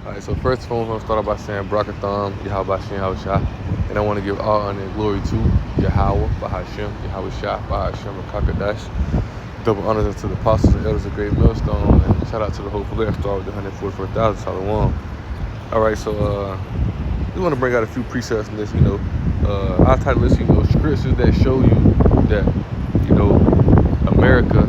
Alright, so first of all, I'm going to start off by saying Barakatham, Yahweh Bashem, Yahweh Shah. And I want to give all honor and glory to Yahweh, Bahashem, Yahweh Shah, Bahashem, Rakakadash. Double honors to the apostles and elders of Great Millstone. And shout out to the whole Flare Star with the 144,000 Shalom. Alright, so we want to bring out a few precepts in this, I'll title this, scriptures that show you that, America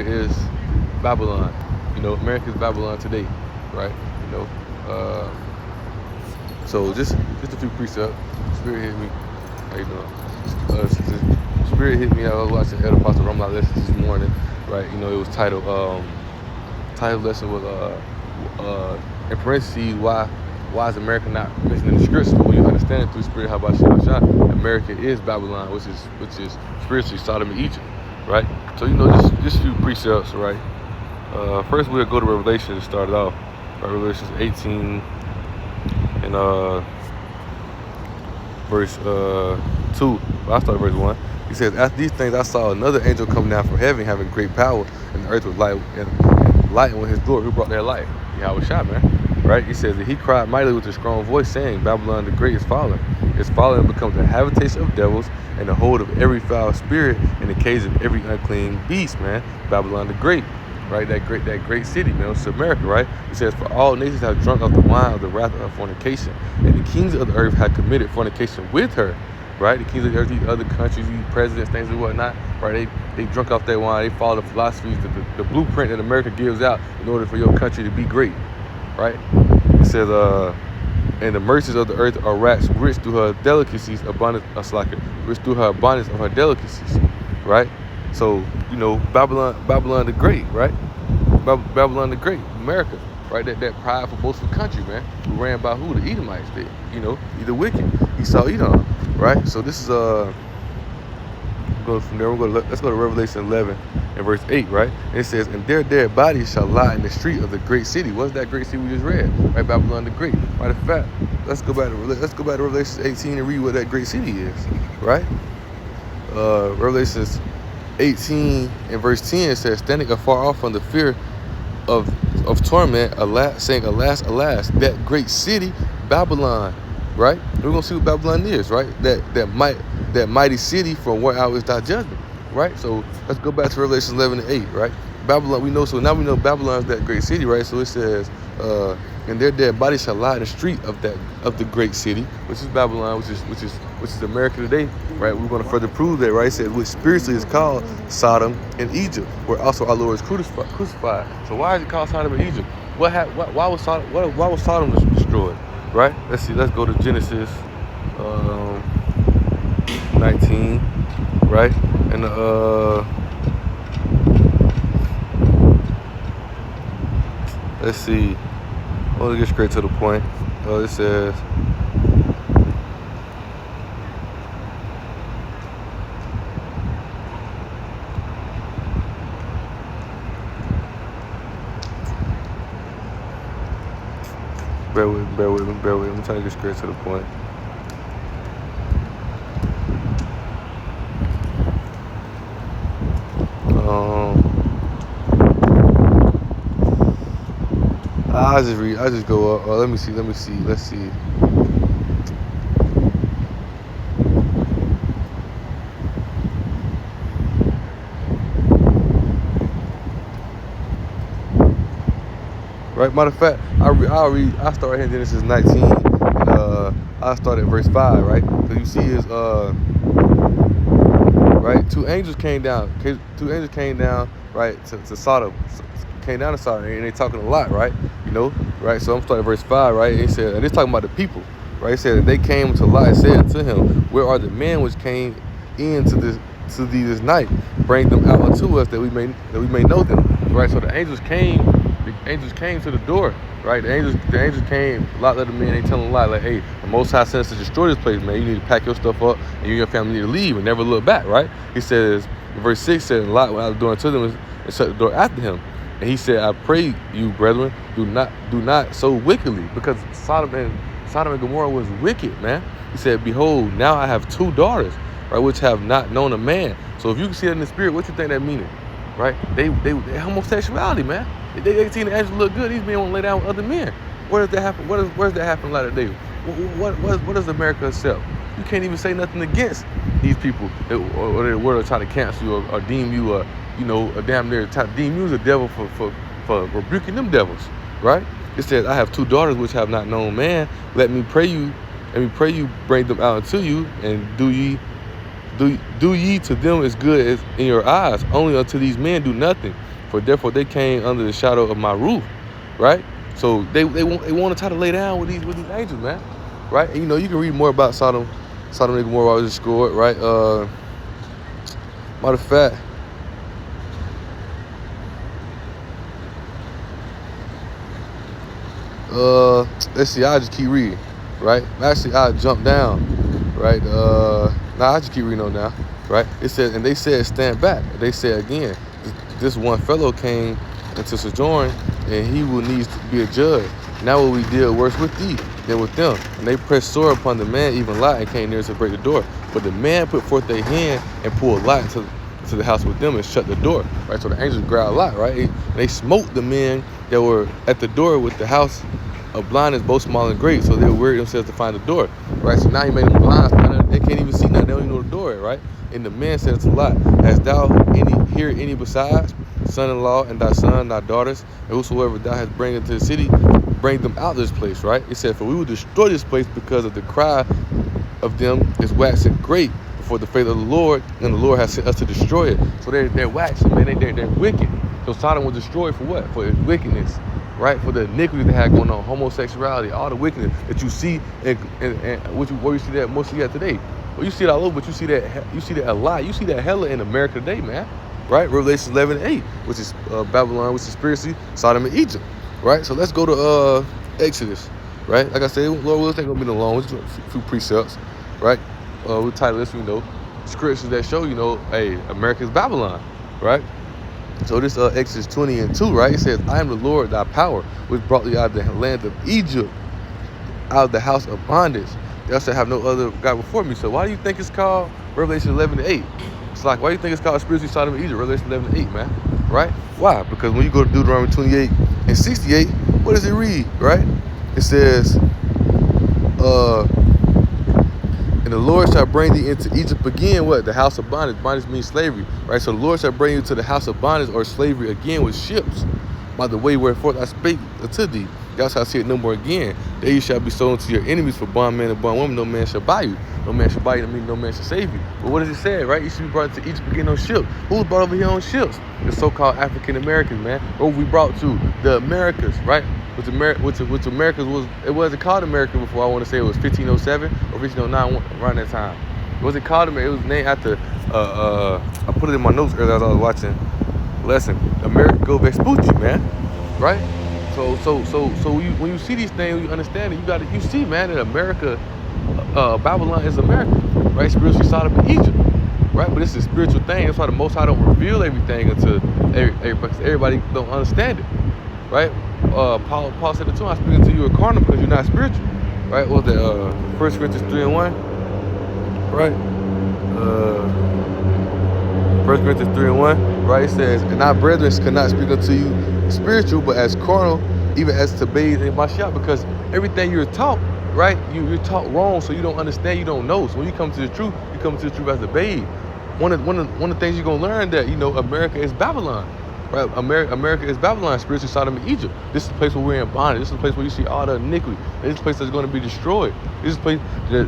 is Babylon. America is Babylon today, right? So just a few precepts. Spirit hit me. How you doing? Spirit hit me. I was watching Ed Apostle Ramla lesson this morning, right? It was titled lesson was in parentheses why is America not mentioned in the scriptures? But when you understand it through Spirit, how about Shah, America is Babylon, which is spiritually Sodom and Egypt, right? So just a few precepts, right? First we'll go to Revelation to start it off. Revelation 18 and verse 2. I'll start verse 1. He says, after these things I saw another angel come down from heaven, having great power, and the earth was light and lightened with his glory. Who brought that light? Yahweh Shah, man. Right? He says that he cried mightily with a strong voice, saying, Babylon the Great is fallen. It's fallen and becomes the habitation of devils and the hold of every foul spirit and the cage of every unclean beast, man. Babylon the Great. Right, that great city, man. It's America, right? It says, for all nations have drunk of the wine of the wrath of fornication, and the kings of the earth have committed fornication with her, right? The kings of the earth, these other countries, these presidents, things and whatnot, right? They drunk off that wine. They follow the philosophies, the blueprint that America gives out in order for your country to be great, right? It says, and the mercies of the earth are waxed rich through her delicacies, rich through her abundance of her delicacies, right? So, Babylon the Great, right? Babylon the Great, America, right? That prideful, boastful country, man. Who ran by who? The Edomites did, the wicked. Esau, Edom, right? So this is, go from there, let's go to Revelation 11 and verse 8, right? And it says, and their dead bodies shall lie in the street of the great city. What's that great city we just read? Right, Babylon the Great. Matter of fact, let's go back to Revelation 18 and read what that great city is, right? Revelations 18 and verse 10 says, standing afar off from the fear of torment, saying, alas, that great city, Babylon, right? We're gonna see what Babylon is, right? That mighty city from where out is thy judgment, right? So let's go back to Revelation 11 and 8, right? Babylon, now we know Babylon is that great city, right? So it says, and their dead bodies shall lie in the street of the great city, which is Babylon, which is America today, right? We're going to further prove that, right? It says, which spiritually is called Sodom and Egypt, where also our Lord is crucified. So why is it called Sodom and Egypt? Why was Sodom destroyed, right? Let's see. Let's go to Genesis 19, right? And let's see. I want to get straight to the point. It says, bear with me. I'm trying to get straight to the point. I just go up. Let me see. Let's see. Right. Matter of fact, I start here in Genesis 19, and I start at verse 5. Right. So you see is right. Two angels came down. Right to Sodom. Came down to Sodom, and they talking a lot, right? Right. So I'm starting at verse 5, right? And he said, and it's talking about the people, right? He said, and they came to Lot and said unto him, where are the men which came in to thee this night? Bring them out unto us that we may know them, right? So the angels came to the door, right? The angels came. A lot of the men ain't telling a lie, like, hey, the Most High sent us to destroy this place, man. You need to pack your stuff up, and you and your family need to leave and never look back, right? He says, verse 6 said, and Lot went out the door unto them and shut the door after him. And he said, I pray you, brethren, do not so wickedly, because Sodom and Gomorrah was wicked, man. He said, behold, now I have 2 daughters, right, which have not known a man. So if you can see that in the spirit, what you think that meaning? right? They homosexuality, man. They seen the angels look good. These men want to lay down with other men. Where does that happen? Where does that happen latter day? What does America accept? You can't even say nothing against these people, or the world try to cancel you or deem you a damn near try to deem you as a devil for rebuking them devils, right? It says, I have 2 daughters which have not known man. Let me pray you bring them out unto you, and do ye to them as good as in your eyes. Only unto these men do nothing, for therefore they came under the shadow of my roof, right? So they want to try to lay down with these angels, man, right? And you can read more about Sodom and Gomorrah was destroyed, right? Matter of fact, let's see. I just keep reading, right? Actually, I jump down, right? I just keep reading on now, right? It says, and they said, stand back. They said again, this one fellow came into sojourn, and he will needs to be a judge. Now will we deal worse with thee than with them? And they pressed sore upon the man, even Lot, and came near to break the door. But the man put forth their hand and pulled Lot into the house with them and shut the door, right? So the angels grabbed Lot, right? And they smote the men that were at the door with the house of blindness, both small and great. So they worried themselves to find the door, right? So now he made them blind. They can't even see nothing. They don't even know the door, right? And the man said to Lot, hast thou any besides son-in-law, and thy son, thy daughters, and whosoever thou hast bring into the city, bring them out of this place, right? It said, for we will destroy this place because of the cry of them is waxing great before the face of the Lord, and the Lord has sent us to destroy it. So they're waxing, man. They're wicked. So Sodom was destroyed for what? For its wickedness, right? For the iniquity they had going on, homosexuality, all the wickedness that you see, and where you see that mostly at today. Well, you see it all over, but you see that a lot. You see that hella in America today, man. Right? Revelation 11:8, which is Babylon, which is spiritually Sodom and Egypt. Right? So let's go to Exodus. Right? Like I said, Lord willing, ain't gonna be no long. We'll just a few precepts. Right? We'll title this, scriptures that show, hey, America's Babylon. Right? So this Exodus 20:2, right? It says, I am the Lord thy power, which brought thee out of the land of Egypt, out of the house of bondage. Thou shalt have no other God before me. So why do you think it's called Revelation 11:8? It's like, why do you think it's called spiritually Sodom and Egypt, Revelation 11:8, man? Right? Why? Because when you go to Deuteronomy 28:68, what does it read, right? It says, and the Lord shall bring thee into Egypt again, what? The house of bondage. Bondage means slavery, right? So the Lord shall bring you to the house of bondage or slavery again with ships, by the way wherefore I spake unto thee. Thou shalt see it no more again. There you shall be sold unto your enemies for bondman and bondwoman. No man shall buy you. No man shall buy you. That means no man shall save you. But what does it say, right? You should be brought to Egypt again on ships. Who was brought over here on ships? The so-called African Americans, man. Or we brought to the Americas, right? Which Americas wasn't called America before. I want to say it was 1507 or 1509, around that time. It wasn't called America. It was named after. I put it in my notes earlier as I was watching lesson. Amerigo Vespucci, man. Right? So when you see these things, you understand it. You see, man, that America, Babylon is America, right? Spiritually Sodom and Egypt, right? But it's a spiritual thing. That's why the Most High don't reveal everything until everybody don't understand it, right? Paul said it too. I'm speaking to you in carnal because you're not spiritual, right? What was that? 1 Corinthians 3:1, right? 1 Corinthians 3:1, right? It says, and our brethren cannot speak unto you spiritual, but as carnal, even as to bathe in Mashiach, because everything you're taught, right? You're taught wrong, so you don't understand, you don't know. So when you come to the truth, you come to the truth as a babe. One of the things you're gonna learn that America is Babylon, right? America is Babylon, spiritually Sodom and Egypt. This is the place where we're in bondage. This is the place where you see all the iniquity. This is the place that's going to be destroyed. This is the place that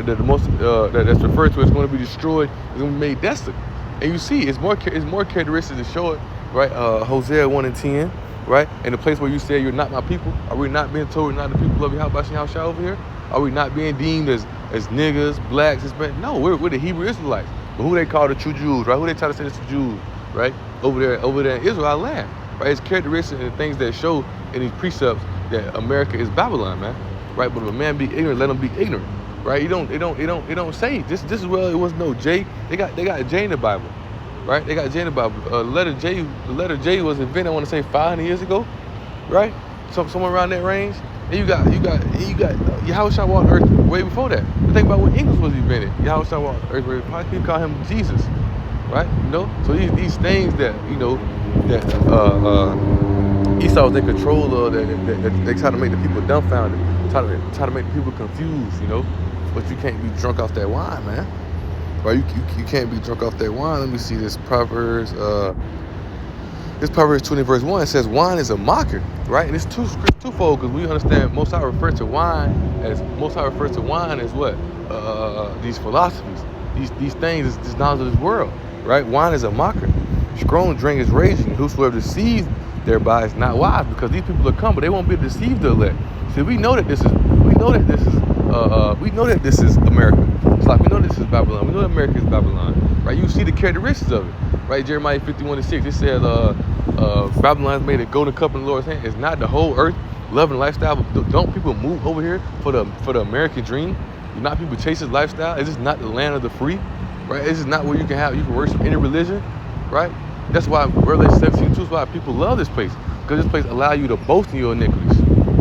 that the most that's referred to as going to be destroyed, is going to be made desolate. And you see, it's more characteristics to show it, right? Hosea 1:10, right? And the place where you say you're not my people, are we not being told we're not the people of Yahweh over here? Are we not being deemed as niggas, blacks, Hispanic? No, we're the Hebrew Israelites. But who they call the true Jews, right? Who they try to say it's the Jews, right? Over there in Israel land, right? It's characteristics and things that show in these precepts that America is Babylon, man, right? But if a man be ignorant, let him be ignorant, right? It don't say this is where it was no J. They got J in the Bible, right? They got J in the Bible. The letter J was invented, I want to say 500 years ago, right? Somewhere around that range. And you got Yahushua walked the earth way before that. Think about when English was invented. Yahushua walked the earth. How can you call him Jesus? right? You know, so these things that that Esau was in control of, that they try to make the people dumbfounded, try to make the people confused, but you can't be drunk off that wine, man. Right? You can't be drunk off that wine. Let me see this Proverbs. This Proverbs 20 verse 1 says wine is a mocker, right? And it's twofold, because we understand Most High refers to wine as what? These philosophies, these things, this knowledge of this world, right? Wine is a mocker. Strong drink is raging. Whosoever deceives thereby is not wise, because these people are come, but they won't be able to deceive the elect. See, we know that this is America. It's like we know this is Babylon. We know that America is Babylon, right? You see the characteristics of it, right? Jeremiah 51:6. It says, Babylon's made a golden cup in the Lord's hand. It's not the whole earth loving lifestyle. But don't people move over here for the American dream? Do not people chase this lifestyle? Is this not the land of the free, right? This is not where you can worship any religion, right? That's why Revelation 17:2 is why people love this place, because this place allows you to boast in your iniquities,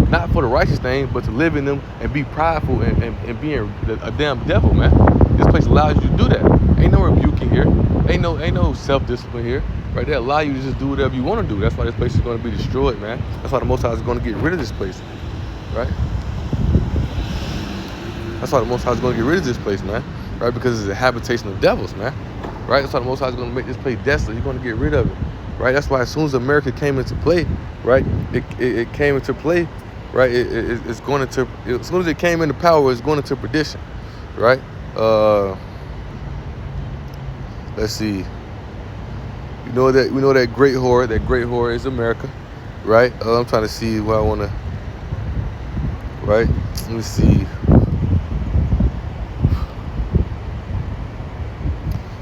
not for the righteous things, but to live in them and be prideful and being a damn devil, man. This place allows you to do that. Ain't no rebuking here. Ain't no self-discipline here, right? They allow you to just do whatever you want to do. That's why this place is going to be destroyed, man. That's why the Most High is going to get rid of this place, right? That's why the Most High is going to get rid of this place, man, right? Because it's a habitation of devils, man, right? That's why the Most High is going to make this place desolate. He's going to get rid of it, right? That's why as soon as America came into play, right, it came into play, right? It's going into, as soon as it came into power, it's going into perdition, right? Let's see. We know that great whore is America, right? I'm trying to see what I want to, right? Let me see.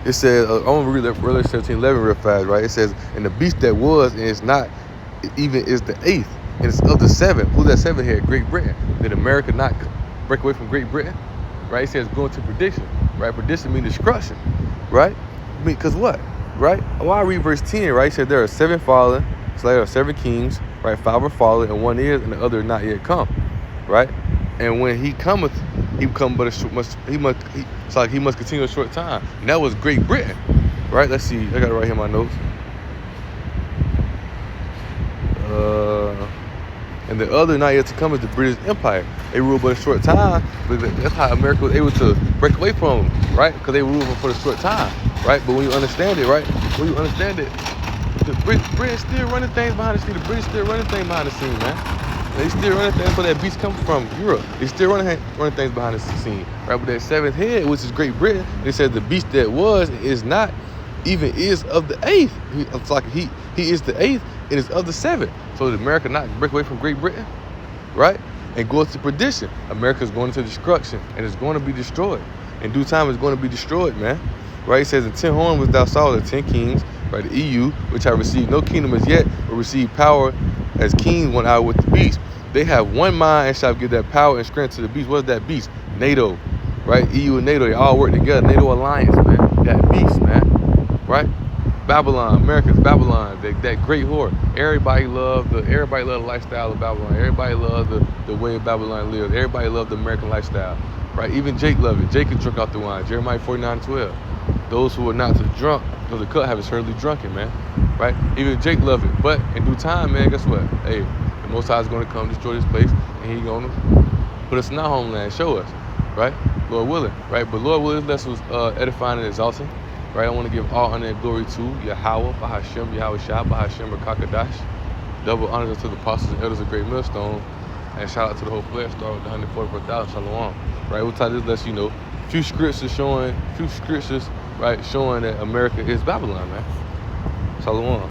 It says, I'm going to read Revelation 17:11 real fast, right? It says, and the beast that was, and it's not, even is the eighth, and it's of the seventh. Who's that seventh here? Great Britain. Did America not break away from Great Britain? Right? It says going to perdition, right? Perdition means destruction, right? Because what? Right? Well, I read verse 10, right? It said there are 7 fallen, so there are 7 kings, right? 5 are fallen, and 1 is, and the other not yet come, right? And when he cometh, he come but it's like he must continue a short time. And that was Great Britain, right? Let's see. I got it right here in my notes. And the other not yet to come is the British Empire. They ruled but a short time, but that's how America was able to break away from them, right? Because they ruled for a short time, right? But when you understand it, right? When you understand it, the British still running things behind the scene. The British still running things behind the scene, man. They still running things where that beast comes from, Europe. They still running things behind the scene, right? But that 7th head, which is Great Britain, they said the beast that was is not, even is of the 8th. It's like he is the 8th and is of the 7th. So did America not break away from Great Britain, right? And go into perdition. America is going into destruction, and it's going to be destroyed. In due time, it's going to be destroyed, man. Right? It says, in 10 horns was thou saw the 10 kings, right? The EU, which have received no kingdom as yet, but received power as kings went out with the beast. They have one mind and shall give that power and strength to the beast. What is that beast? NATO, right? EU and NATO, they all work together. NATO alliance, man. That beast, man, right? Babylon, America's Babylon, that great whore. Everybody loved the lifestyle of Babylon. Everybody loved the way Babylon lived. Everybody loved the American lifestyle, right? Even Jake loved it. Jake could drink out the wine. Jeremiah 49:12. Those who are not to drunk, because the cut have certainly drunken, man, right? Even Jake loved it. But in due time, man, guess what? Hey, the Most High is going to come destroy this place, and He's going to put us in our homeland, show us, right? Lord willing, right? But Lord willing, this was edifying and exalting. Right, I want to give all honor and glory to Yahweh, Bahashem, Yahweh Shah, Bahashem, Rakakadash. Double honors to the apostles and elders of Great Millstone. And shout out to the whole player star with the 144,000. Shalom. Right, we'll tell this lets you know. Few scriptures, right, showing that America is Babylon, man. Shalom.